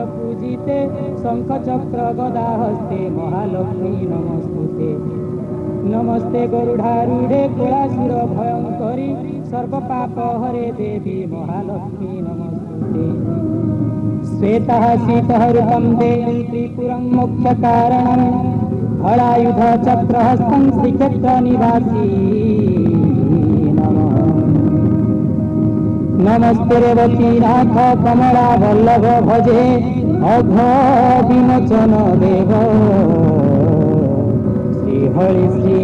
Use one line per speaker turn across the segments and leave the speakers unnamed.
पूजिते शंख चक्र गदा हस्ते महालक्ष्मी नमस्तुते नमस्ते गरुडारूढ़े कुलासुर भयंकरी सर्व पाप हरे देवी महालक्ष्मी नमस्तुते श्वेतः शीतः रूपं देवी त्रिपुरं मोक्ष कारणं हलायुध चक्रहस्तं श्रीक्षेत्र निवासी नमस्ते रेवती नाथ कमला वल्लभ भजे अघ विमोचन देव श्रीहरि श्री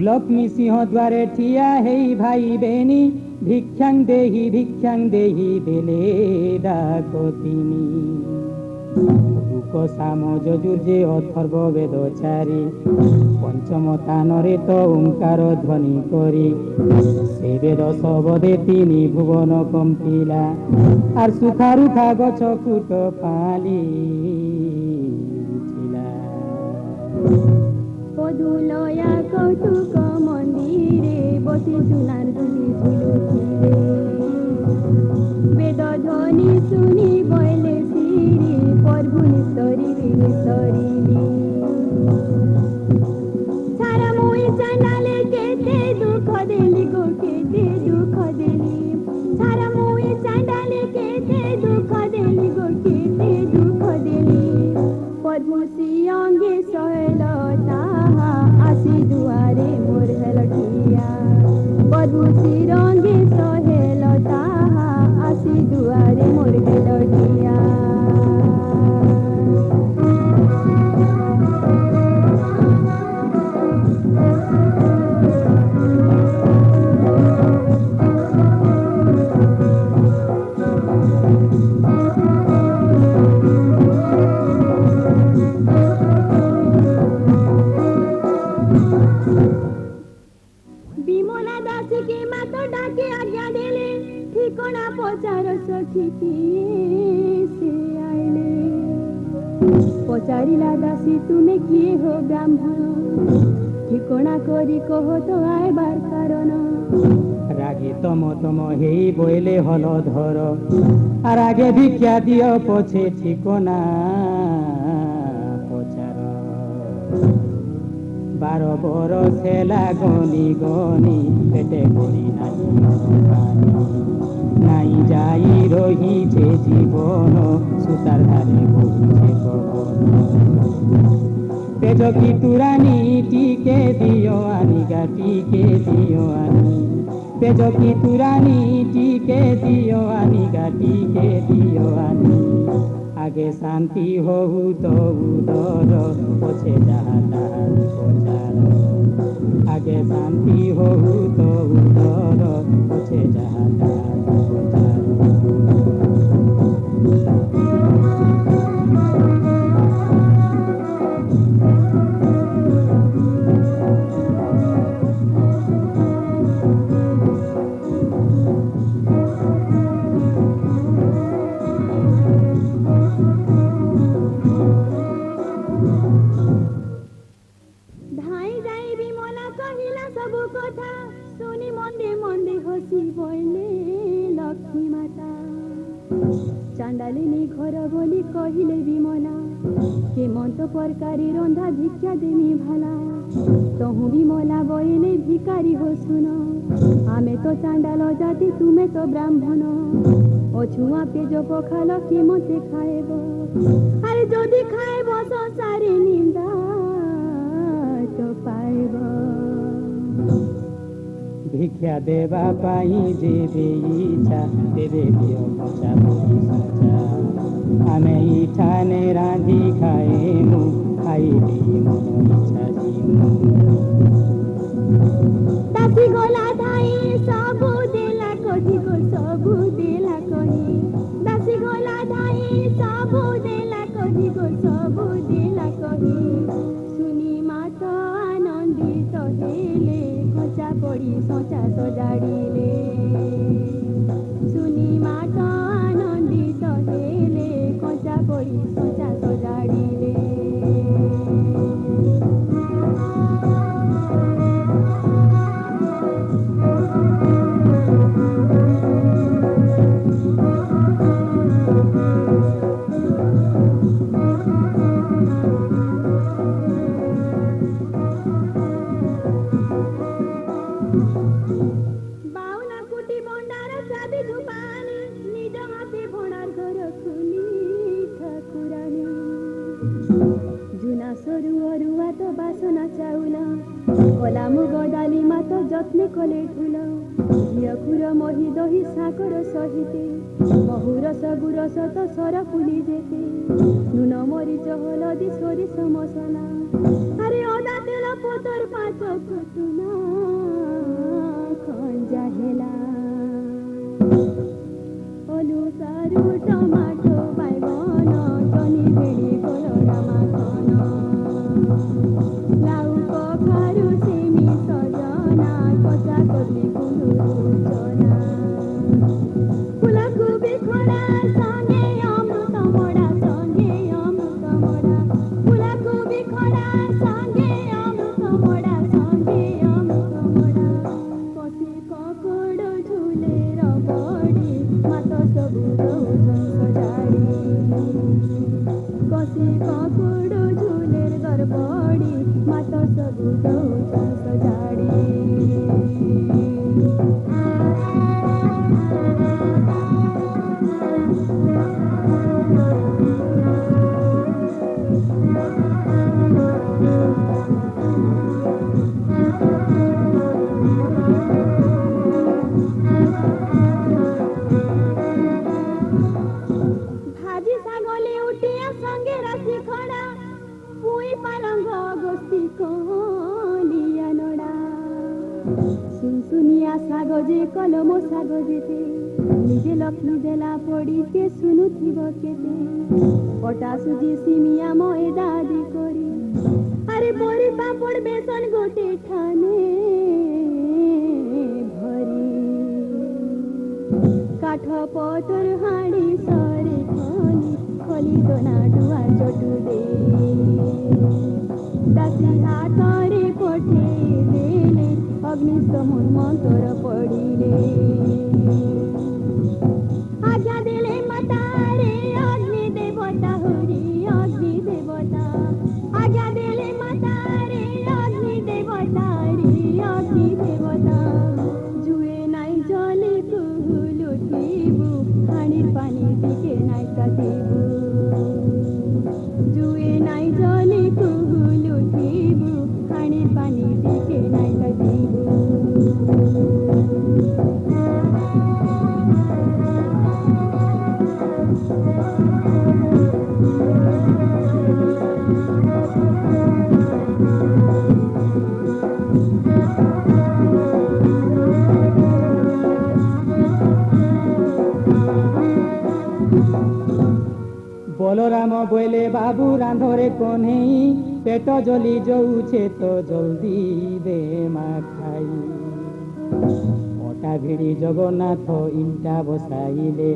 लक्ष्मी सिंह द्वारे ठिया हे भाई बेनी भिक्षां देही देले डाकतिनी रुक साम यजुर्जे अथर्व वेदचारी पंचम तानरे तो ओंकार ध्वनि करी से वेद सबदे तिनी भुवन कंपिला आर सुखा रुखा गछ कूट पाली
পদুলয়া কৌতুক মন্দিরে বসে সোনার দুলি ঝুলুছিলে বেদ ধ্বনি শুনি বলে সিরি পর্বুনি সরিলি সারা মুই চান্ডালে কেতে দুঃখ দেলি গো কেতে দুঃখ দেলি সারা মুই চান্ডালে কেতে দুঃখ দেলি গো কেতে দুঃখ দেলি পদ্মশ্রী অঙ্গে সহেল তাহা আসি দুয়ারে মোর হেল ঠিয়া পদ্মশ্রী রঙ্গে সহেল তাহা আসি দুয়ারে মোর হেল ঠিয়া पचारिला दासी तुमे किए हो ब्राह्मण ठिकणा करी कह तो आयबार कारण
रागे तम हे बोले हल धर আর আগে ভিক্ষা দিও পছে ঠিকনা পচার 12 বরষ হেলা গনি গনি পেটে করি নাই যাই রহিছে জীবন সুতার ধারে বসছে পেজ কি তুরানি টিকে দিও আনি গাটিকে দিও আনি পেজ কি তুরানি টিকে দিও আনি গাটিকে দিও আনি আগে শান্তি হহু তো উদর পছে যাহা তাহার প্রচার আগে শান্তি হহু তো উদর পছে যাহা তাহার প্রচার
चांडालिनी घर बोली कहिले विमला हेमंत परकारी रंधा भिक्षा देमी भाला तहु विमला बोले भिकारी हो सुन आमे तो चांडाल जाति तुमे तो ब्राह्मण अछुआ पेज पखाल कि मते खाएब अरे जदि खाएब संसारे निंदा तो पाएब
भिक्षा देवा पाई जेबे इच्छा तेरे दियो पचा सचा आमे इठाने रांधी खाए मु खाई दी मन इच्छा जीमु
दासी गोला धाई सबु देला कही गो सबु देला कही दासी गोला धाई सबु देला कही गो सबु देला कही सुनी माता आनंदित हेले खोचा पड़ी सोचा सजाड़िले सुनी माता आनंदित हेले खोचा पड़ी सोचा सजाड़िले কলা মুগ ডালি মাত যত্নে কলে ঢুল ঘিଅ খুର মহি দহি সাগর সহিতে বহু রস গুরস তো সর পুলি যেতে নুন মরিচ হলদি সরিষ মশলা আরে অদা তেল পতর পাঁচ ফুটুনা খঞ্জা হেলা অলু সারু টমাটো বাইগন জনি ভেড়ি কলরা মাখন লাউ কখারু সিমি সজনা কচা কদলি কুন্দুরু চনা ফুলকোবি খড়া সঙ্গে অমৃত মোড়া ফুলকোবি খড়া সঙ্গে অমৃত মোড়া কষি ককড় ঝুলে রগড়ি মাত সবু দৌছন সজাড়ি কষি ককড় ঝুলের গড়বড়ি মাত সবু দৌছন সজাড়ি ভাজি ছাগলে উঠিয়া সঙ্গে রাশি খড়া পুই পালঙ্গ গোষ্ঠী কলিয়া নড়া শুনশুনিয়া শাগ যে কলম শাগ যেতে নিজে লক্ষ্মী দেলা পড়িতে শুনুথিব কেতে পটা সুজি সিমিয়া ময়দা দি করি আরে বড়ি পাপড় বেসন গোটে ঠানে ভরি কাঠ পটর হাঁড়ি সরে খলি খলি দোনা ডুয়া চটু দে দাসী হাতরে পঠেই দেলে অগ্নিস্তমন মন্তর পড়িলে আজ্ঞা দিলে মাতারে অগ্নি দেবতা হরি অগ্নি দেবতা আজ্ঞা দিলে মাতারে অগ্নি দেবতা রে অগ্নি দেবতা জুয়ে নাই জলে কুহুল উঠিবু হাঁড়ির পানি দিকে নাই কাটিবু জুয়ে নাই জলে কুহুল উঠিবু হাঁড়ির পানি দিকে নাই কাটিবু
বলরাম বইলে বাবু রাঁধরে কনেই পেট জ্বলি যাউছে তো জলদি দে মা খাই ওটা ভিড়ি জগন্নাথ ইটা বসাইলে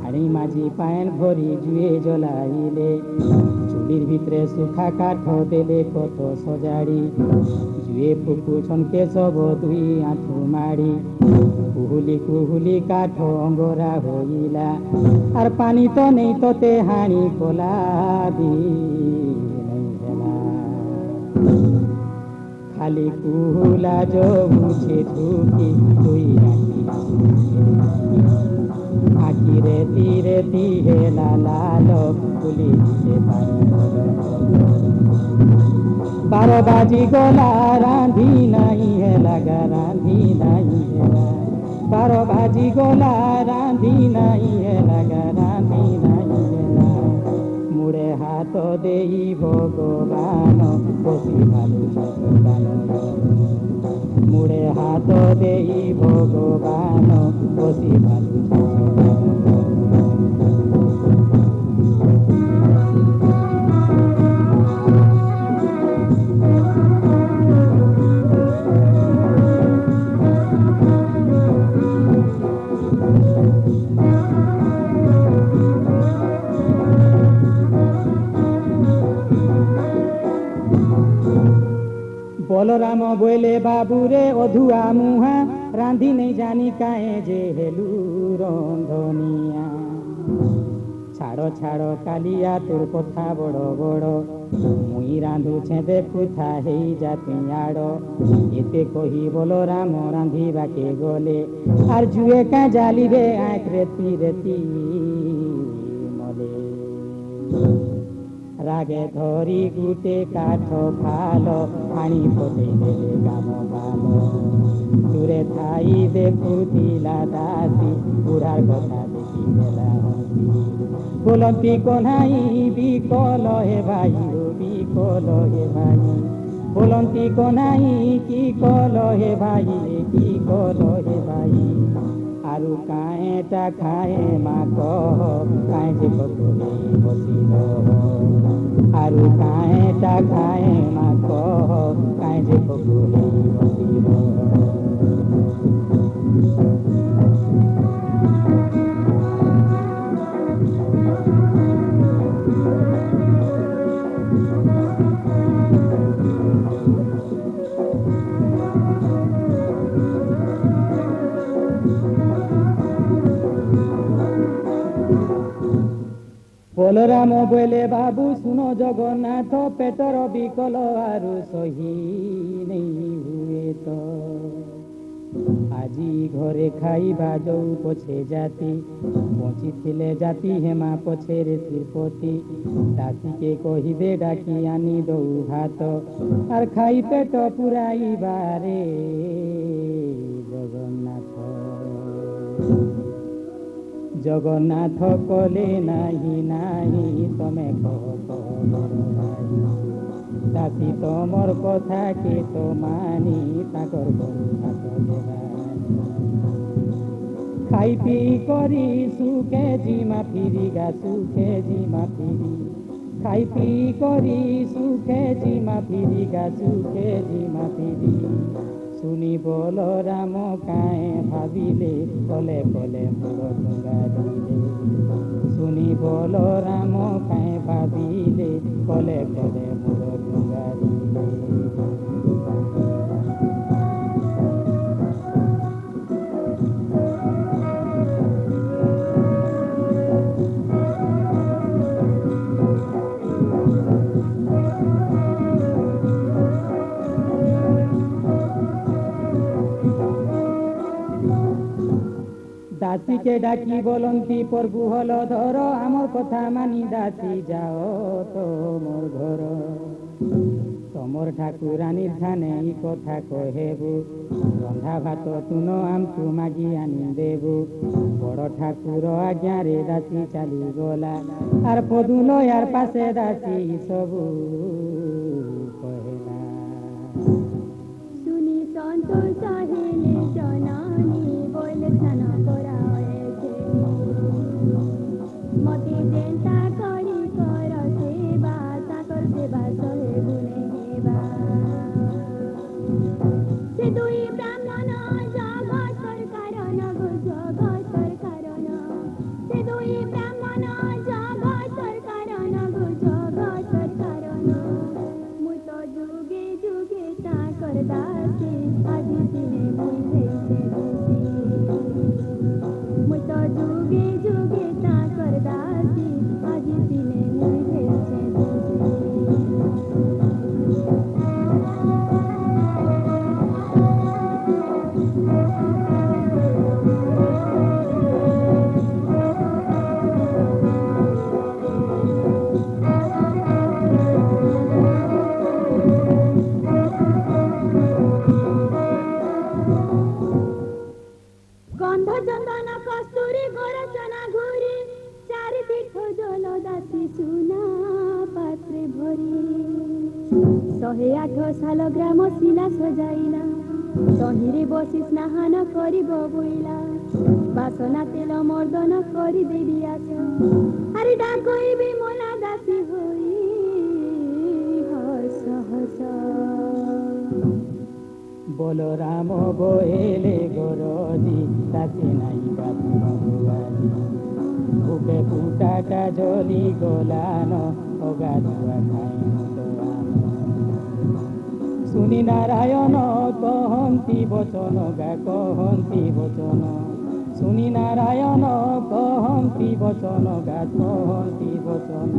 হাড়ি মাঝি পায়েন ভরি জুয়ে জ্বলাইলে চুলির ভিতরে শুখা কাঠ দেলে কত সজাড়ি জুয়ে ফুকু ছনকে সব দুই আঁঠু মাড়ি কুহুলি কুহুলি কাঠ অঙ্গরা হইলা আর পানি তো নেই তোতে হাঁড়ি কলা দি খালি কুহুলা জবুছে ঢুকি তুই আঁকি রেতি রেতি হেলা লাল ফুলি দিতে পারি 12 বাজি গলা রাঁধি নাই হেলা গা রাঁধি নাই হেলা 12 বাজি গলা রাঁধি নাই হেলা গা রাঁধি নাই হেলা মুড়ে হাত দেই ভগবান বসি ভালো দান মুড়ে হাত দেই ভগবান বসি ভালো বলরাম বইলে বাবুরে অধুয়া মুহা রাঁধি নেই জানি কায়ে যে হেলু রন্ধনিয়া ছাড় ছাড় কালিয়া তোর কথা বড় বড় মুই রাঁধুছে দেখুথা হেই যা তুই আড় এতে কহি বলরাম রাঁধিবাকে গলে আর জুয়ে কা জালিবে আঁক রেতি রেতি মলে রাগে ধরি গুটে কাঠ ফালো পানি ফোটে দেলে গাম ভালো দূরে থাই দেখুতিলা দাসী বুড়ার কথা দেখি বেলা হসি বলন্তি কোনাই বিকল হে ভাই বিকল হে ভাই বলন্তি কোনাই কি কল হে ভাই কি কল হে ভাই আরু কায়েটা খায়ে মা কহ কায়ে যে পকরে বসিল আরু কায়েটা খায়ে মা কহ কায়ে যে পকরে বসিল বলরাম বলে বাবু শুনো জগন্নাথ পেটর বিকল আরু সহি নেই হুয়ে তো আজি ঘরে খাইবা যৌ পছে জাতি বঞ্চিছিলে জাতি হেমা পছেরে শ্রীপতি দাসীকে কহিবে ডাকি আনি দৌ ভাত আর খাই পেট পুরাইবারে জগন্নাথ জগন্নাথ কলে নাহি নাহি তমে কহ দাসী তোমার কথা কে তো মানি তাকর ভাত খাই পি করি সুখে জিমা ফিরি গা সুখে জিমা ফিরি খাই পি করি সুখে জিমা ফিরি গা সুখে জিমা ফিরি শুনি বল রাম কায়ে ভাবিলে কলে কলে মোর ডুঙ্গা দিলে শুনি বল রাম কায়ে ভাবিলে কলে কলে মোর ডুঙ্গা দিলে দাসীকে ডাকি বলন্তি প্রভু হল ধর আমার কথা মানি দাসী যাও তোমর ঘর তোমর ঠাকুরানীর থানে এই কথা কহেবু রন্ধা ভাত তুন আমকু মাগি আনি দেবু বড় ঠাকুর আজ্ঞারে দাসী চালি গলা আর পদুল আর পাশে দাসী সবু কহেলা
শুনি সন্তোষ হেলে জননী বলে স্নান করা হয়েছে মতে যেটা করি কর সেবা তাকর সেবা সহে গুণে হেবা সে দুই ব্রাহ্মণ জগৎর কারণ গো জগৎর কারণ সে দুই ব্রাহ্মণ জগৎর কারণ গো জগৎর কারণ মুই তো যুগে যুগে তাকর দাসী আজি দিনে মুই হইতে দোষী মুই তো যুগে যুগে তাকর দাসী আজি দিনে মুই হইতে দোষী গন্ধ চন্দন কস্তুরী গোরচনা ঘুরি চারি তীর্থ জল দাসী চুনা পাত্রে ভরি 108 শালগ্রাম শিলা সজাইলা তহিরে বসি স্নাহান করিব বইলা বাসনা তেল মর্দন করি দেবী আস আরে ডাকইবি মোলা দাসী হই হস হস
বলরাম বহেলে গরজি তাতে নাই গাছি বুকে ফুটাটা জলি গোলানো ওগা ধুয়া খাই শুনি নারায়ণ কহন্তি বচন গা কহন্তি বচন শুনি নারায়ণ কহন্তি বচন গা কহন্তি বচন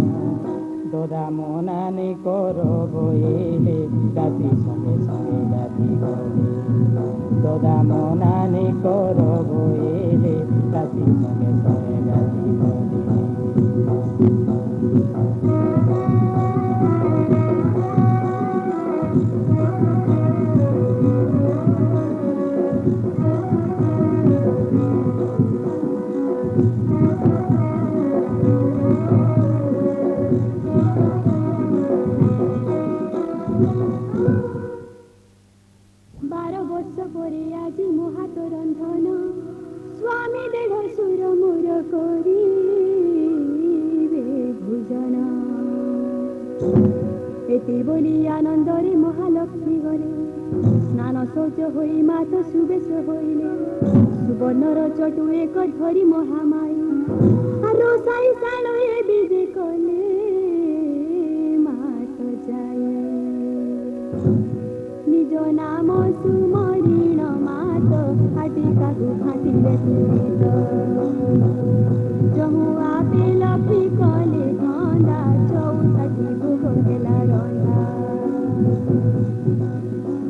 দোদা মনানে কর বইলে গাতি সঙ্গে সঙ্গে গাতি গলে দোদা মনানে কর বইলে গাতি সঙ্গে সঙ্গে গাতি গলে
ବର୍ଷ ପରେ ଆଜି ମୋ ହାତ ରନ୍ଧନ ସ୍ୱାମୀ ଦେଢ଼ ସୁର ମୋର କରିବେ ଭୋଜନ। ଏତେ ବୋଲି ଆନନ୍ଦରେ ମହାଲକ୍ଷ୍ମୀ ଗଲେ ସ୍ନାନ ଶୌଚ ହୋଇ ମାତ ସୁବେଶ ହୋଇଲେ ସୁବର୍ଣ୍ଣର ଚଟୁ ଏକ ଧରି ମହାମାଇ ରୋଷାଇ ଶାଳରେ ବିଜେ କଲେ ମାତ ଯାଏ ନିଜ ନାମ ସୁମରିଣ ମାତ ହାଟିକାକୁ ଘାଟିଲେ ସୁରିତ ଯହୁଁ ଆପେ ଲକ୍ଷ୍ମୀ କଲେ ଧନ୍ଦା ଚଉଷଠି ଭୋଗ ଦେଲା ରନ୍ଧା।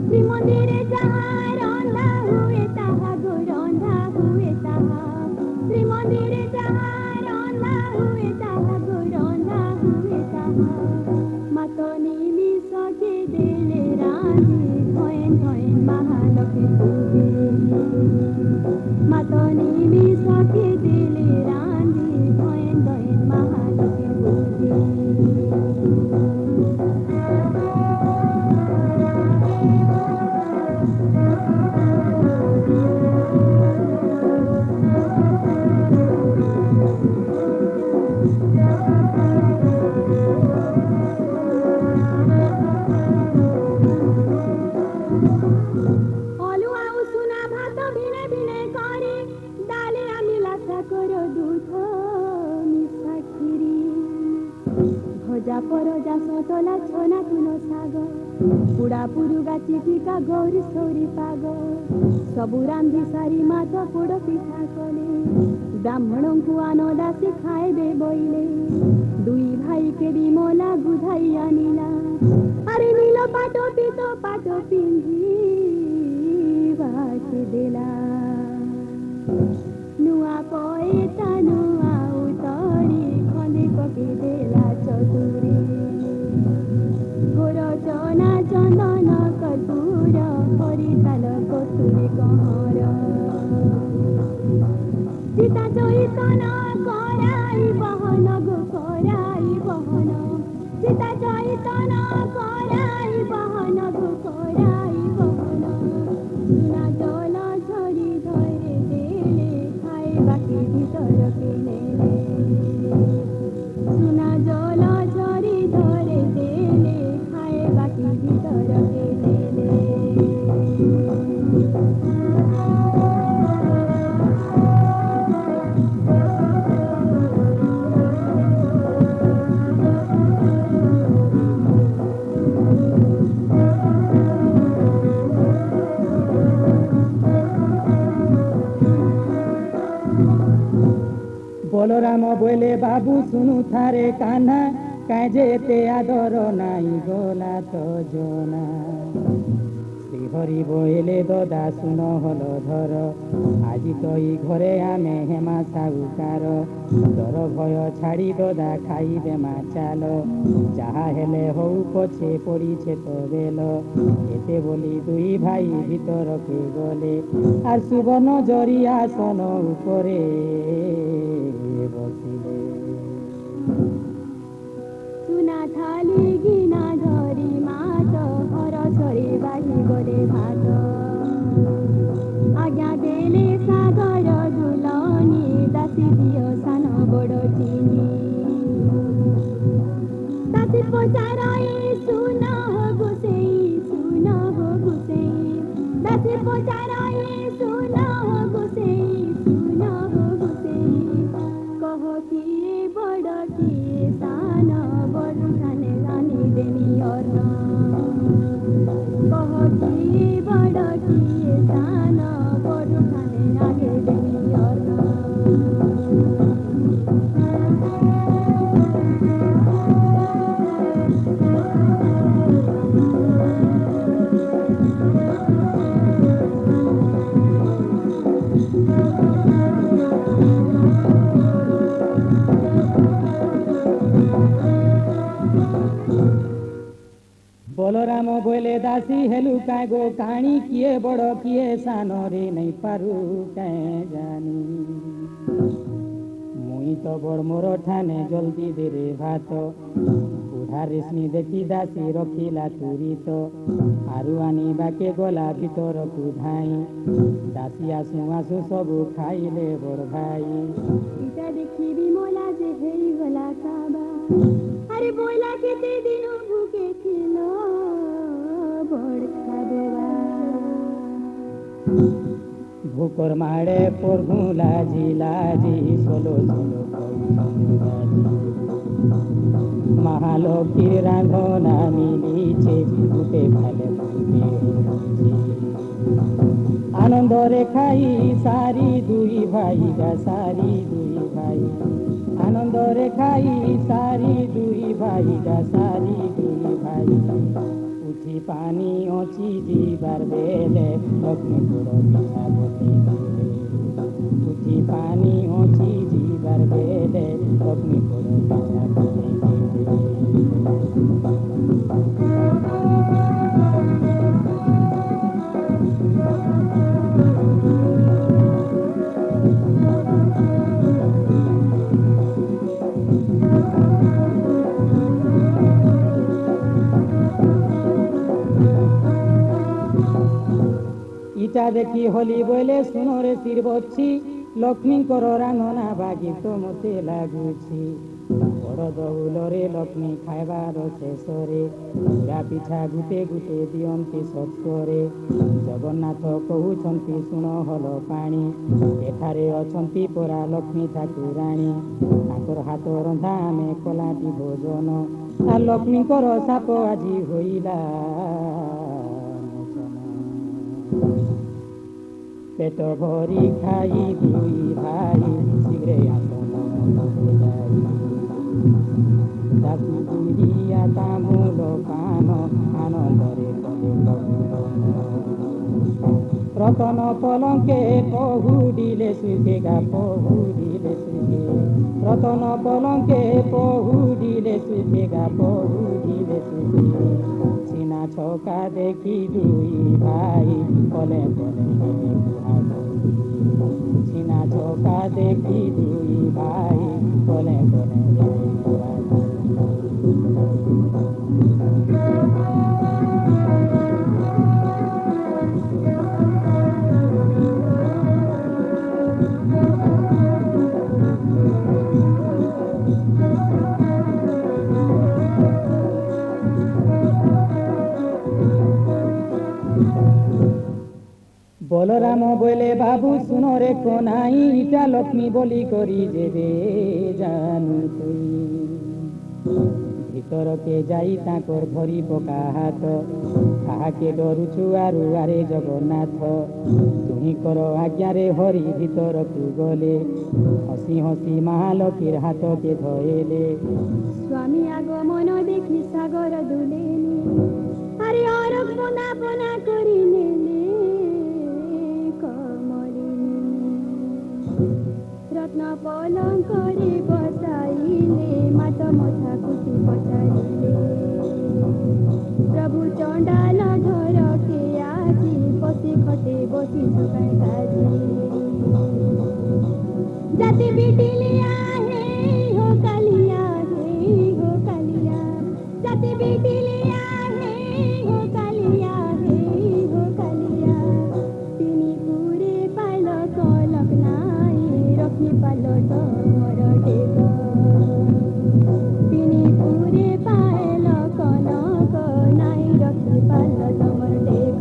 ଶ୍ରୀମନ୍ଦିରେ ଯାହା ରନ୍ଧା ହୁଏ ତାହା ଗୋ ରନ୍ଧା ହୁଏ ତାହା ଶ୍ରୀମନ୍ଦିରେ ଯାହା ରନ୍ଧା ହୁଏ ତାହା ଗୋ ରନ୍ଧା ହୁଏ ତାହା ମାତ ନିମିଷକେ ଦେଲେ ରାନ୍ଧି ଧଏନ୍ ଧଏନ୍ ମହାଲକ୍ଷ୍ମୀ ପୂଜେ ମାତ ନିମିଷକେ ଦେଲେ ରାନ୍ଧି ଧଏନ୍ ଧଏନ୍ ମହାଲକ୍ଷ୍ମୀ ପୂଜେ। ଭଜା ପରଜା ସତଲା ଛନା ତୁନ ଶାଗ ପୁଡ଼ା ପୁରୁଗା ଚିଟିକା ଗୌରୀ ସୌରୀ ପାଗ ସବୁ ରାନ୍ଧି ସାରି ମାତ ପୋଡ଼ ପିଠା କଲେ ବ୍ରାହ୍ମଣଙ୍କୁ ଆନଦାସୀ ଖାଇବେ ବୋଇଲେ ଦୁଇ ଭାଇ କେ ବିମଲା ବୁଝାଇ ଆଣିଲା ଆରେ ନୀଳ ପାଟ ପିତ ପାଟ ପିନ୍ଧି ବାଟି ଦେଲା ନୂଆ ପଏତା ନୂଆ ଉତଳି ଖଣ୍ଡେ ପକେଇ ଦେଲା ଚତୁରେ ଗୋର ଚନା ଚନ୍ଦନ କର୍ପୂର ହରିତାଲ କସ୍ତୁରୀ କହଁର ସୀତା ଚୈତନ କରାଇ ବହନ ଗো କରାଇ ବହନ ସୀତା ଚୈତନ କରାଇ ବହନ ଗো କରାଇ ବହନ ସୁନା ଜଳ ଝରି ଧରେ ଦେଲେ ଖାଇବାକେ ଭିତରକେ ନେଲେ ସୁନା ଜଳ ଝରି ଧରେ ଦେଲେ ଖାଇବାକେ ଭିତରକେ ନେଲେ।
বলরাম বলে বাবু শুনু থারে কানা কাঁ যেতে আদর নাই গলা তো জনা শ্রীহরি বইলে দদা শুন হল ধর আজি তো এই ঘরে আমি হেমা সাউকার ডর ভয় ছাড়ি দদা খাইবে মা চাল যাহা হেলে হউ পছে পড়িছে তো বেল এতে বলি দুই ভাই ভিতরকে গলে আর সুবর্ণ জরিয়া আসন উপরে বসিলে
সুনা থালি গিনা ধরি মাত হর সরে বাহি গলে ভাত আজ্ঞা দেলে সাগর দুলনি দাসী দিও সান বড় চিনি দাসী পচারাই সুন হো গুসেই সুন হো গুসেই দাসী পচারাই সুন হো গুসেই সুন হো গুসেই কহ কিয়ে বড় কিয়ে সান বড় খানে রানী দেনি অর্ণ কহ কিয়ে বড় কিয়ে সান বড় খানে আগে দেনি অর্ণ।
বলরাম বলে দাসী হেলু কাঁ গো কাণী কিয়ে বড় কিয়ে সান রে নাই পারু কাঁ জানি মুই তো বড় মোর ঠানে জলদি দে রে ভাত ରେଶମି ଦେଖି ଦାସୀ ରଖିଲା ତୁରିତ ଆରୁ ଆଣିବାକେ ଗଲା ଭିତରକୁ ଧାଇଁ ଦାସୀ ଆସୁ ଆସୁ ସବୁ ଖାଇଲେ ବର ଭାଇ।
ଇଟା ଦେଖିବି ମଲା ଯେ ହେଇଗଲା କାବା ଆରେ ବୋଇଲା କେତେ ଦିନ ଭୁକେ ଥିଲ ବଡ଼ ଖାଇବା
ভোকর মাড়ে প্রভু লাজি লাজি সোলো সোলো মহালক্ষীর রাঁধনা মিলিছে উঠে ফেলে আনন্দরে খাই সারি দুই ভাই গা সারি দুই ভাই আনন্দরে খাই সারি দুই ভাই গা সারি দুই ভাই উঠি পানি অচি যাবার বেলে লক্ষ্মীপুর পিঠা বলি উঠি পানি অচি যাবার বেলে লক্ষ্মীপুর পিঠা বলি ইটা দেখি হলি বলে শুনরে শির বচ্ছি লক্ষ্মীঙ্কর রাঙনা বাগিত মতে লাগুছি বড় দৌলরে লক্ষ্মী খাইবার শেষরে পুরা পিঠা গুটে গুটে দিଅନ୍ତି ସତ୍କରେ ଜଗନ୍ନାଥ କହୁଛନ୍ତି ଶୁଣ ହଲ ପାଣି ଏଠାରେ ଅଛନ୍ତି ପରା ଲକ୍ଷ୍ମୀ ଠାକୁରାଣୀ ତାଙ୍କର ହାତ ରନ୍ଧା ଆମେ କଲାଟି ଭୋଜନ ତା ଲକ୍ଷ୍ମୀଙ୍କର ସାପ ଆଜି ହୋଇଲା পেট ভরি খাই দুই ভাই শীঘ্রে আসিয়া তামুল পান আনন্দরে রতন পলঙ্কে পহুডিলে সুখে গা পহুডিলে সুখে রতন পলঙ্কে পহুডিলে সুখে গা পহুডিলে সুখে চিনা ছকা দেখি দুই ভাই বলে বলে চিনা ছকা দেখি দুই ভাই বলে বলে বলরাম বলে বাবু শুনরে কোনাই ইটা লক্ষ্মী বলি করি যেবে জানু তুই ভিতরকে যাই তাঁকর ধরি পকা হাত কাহাকে ডরুছু আরু আরে জগন্নাথ তুহি কর আজ্ঞারে হরি ভিতরকু গলে হসি হসি মহালক্ষীর হাতকে ধয়েলে
স্বামী আগমন দেখি সাগর দুলেনি আরে অরক পোনা পোনা করি নেলে রত্ন পলঙ্করে বসাইলে মাত মথা কুটি পচাইলে প্রভু চণ্ডাল ধরকে আজি বসি খটে বসি সুখাই কাজি জাতি বিটিলিয়া হে হো কালিয়া জাতি বিটিলিয়া হে হো কালিয়া তিনি পুরে পাইল কলক নাই রক্ষি পাল তমর টেক তিনি পুরে পাইল কলক নাই রক্ষি পাল তমর টেক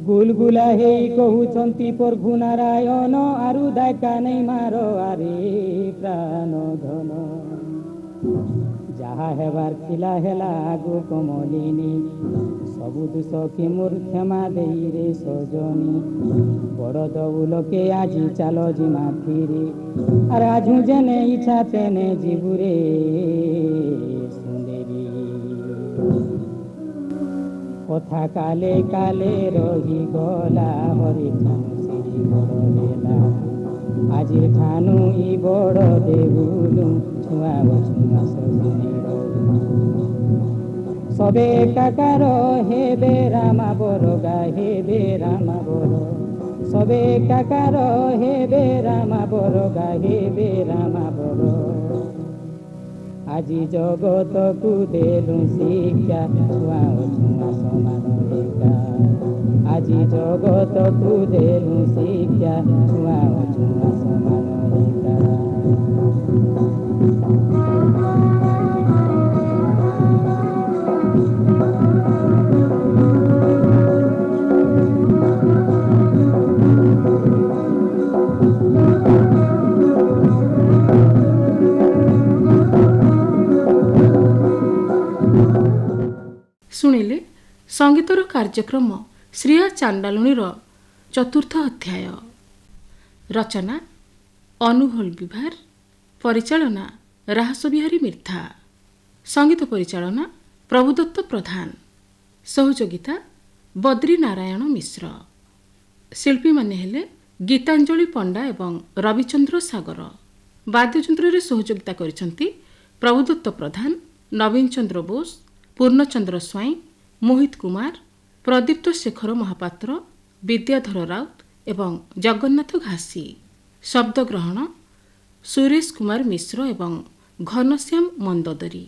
গুলগুলা হেই কহুছন্তি প্রভু নারায়ণ আরু দেখা নেই মার আরে প্রাণ ধন যাহা হেবার ଥିଲା ହେଲା আগু কমলিনী ସବୁ দোষ কি মোর ক্ষমা দেই রে সজনী বড় দৌলকে আজি চাল জিমা ফিরি আর আজু জেনে ইচ্ছা তেনে জিবুরে সুন্দরী কথা কালে কালে রহি গলা হরি শ্রী বড় বেলা
আজি ଠାନୁ ଇ ବଡ଼ ଦେବୁଲୁ ଛୁଆ ଛୁଆ ଶଶୁର সবে কাকার হেবে রামা বরগা হেবে রামা বর সবে কাকার হেবে রামা বরগা হেবে রামা বর আজি জগতকু দেলু শিক্ষা ছুয়া ছুয়া সমান একা আজি জগতকু দেলু শিক্ষা ছুয়া ছুয়া সমান একা
ଶୁଣିଲେ ସଙ୍ଗୀତର କାର୍ଯ୍ୟକ୍ରମ ଶ୍ରୀୟା ଚାଣ୍ଡାଲୁଣୀର ଚତୁର୍ଥ ଅଧ୍ୟାୟ। ରଚନା ଅନୁଭୋଲ ବିଭାର, ପରିଚାଳନା ରାହାସବିହାରୀ ମିର୍ଦ୍ଧା, ସଙ୍ଗୀତ ପରିଚାଳନା ପ୍ରଭୁଦତ୍ତ ପ୍ରଧାନ, ସହଯୋଗିତା ବଦ୍ରି ନାରାୟଣ ମିଶ୍ର। ଶିଳ୍ପୀମାନେ ହେଲେ ଗୀତାଞ୍ଜଳି ପଣ୍ଡା ଏବଂ ରବିଚନ୍ଦ୍ର ସାଗର। ବାଦ୍ୟଯନ୍ତ୍ରରେ ସହଯୋଗିତା କରିଛନ୍ତି ପ୍ରଭୁଦତ୍ତ ପ୍ରଧାନ, ନବୀନ ଚନ୍ଦ୍ର ବୋଷ, ପୂର୍ଣ୍ଣଚନ୍ଦ୍ର ସ୍ୱାଇଁ, ମୋହିତ କୁମାର, ପ୍ରଦୀପ୍ତ ଶେଖର ମହାପାତ୍ର, ବିଦ୍ୟାଧର ରାଉତ ଏବଂ ଜଗନ୍ନାଥ ଘାସି। ଶବ୍ଦଗ୍ରହଣ ସୁରେଶ କୁମାର ମିଶ୍ର ଏବଂ ଘନଶ୍ୟାମ ମନ୍ଦୋଦରୀ।